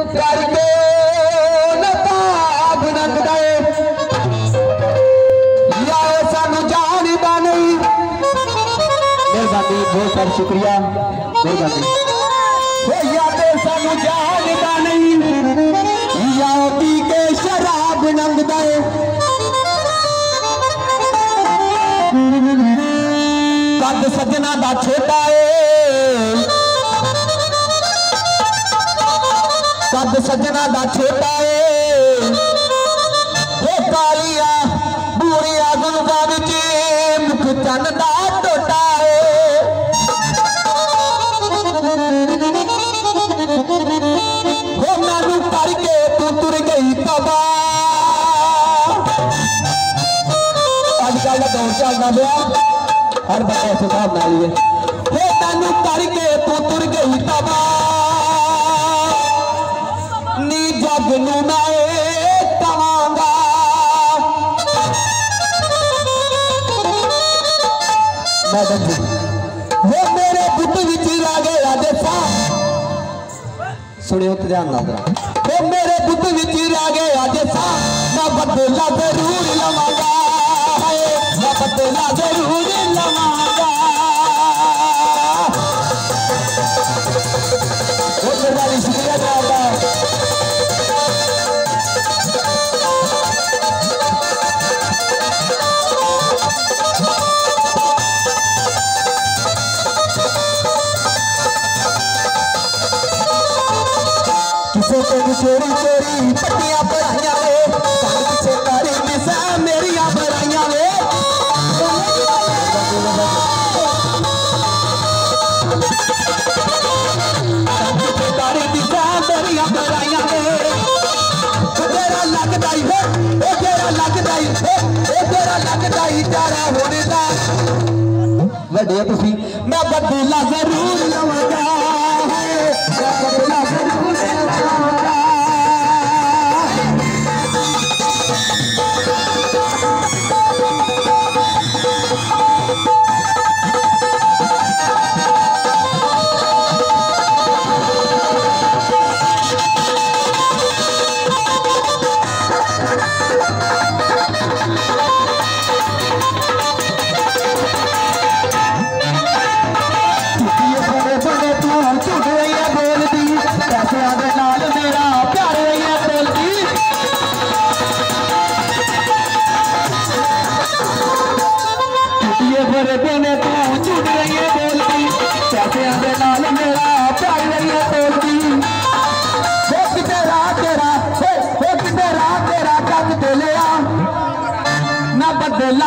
करके नताब नंद गए या सानू जानदा नहीं। मेहरबानी, बहुत सारा शुक्रिया, मेहरबानी। या तो सानू जानदा नहीं या पी के शराब नंद गए। कद सजना दा छोटा है, कद सजना दा छोटा है। वो कालिया बूरिया गुलगा विच मुख चन दा टोटा है। वो मैनू करके तू तुर गई तबाह। अजकल का दौर चलना पिया, हर बंदा इस हिसाब नाल ही है। वो मैनू करके तू तुर गई तबाह। नी जग नू मैं तवांगा, मैडम जी। वो मेरे बुत विच रह गया देसा, सुनियो तो ध्यान नाल जरा। वो मेरे बुत विच रह गया देसा, मैं बदला जरूर लवांगा, मैं बदला जरूर लवांगा। वो मेरा शुक्रिया जनाब। किसे तेन चोरी चोरी पट्टियां पढ़ाइया वे, किसे तारी दिशा मेरिया बढ़ाइया वे। तारी दिशा मेरिया बढ़ाइया वे। तेरा लगदा ही हो, तेरा लगदा ही हो, तेरा लगदा ही तारा होने दा वड्डे तुसी। मैं बदला जरूर लवांगा, मैं बदला जरूर लवांगा। बदला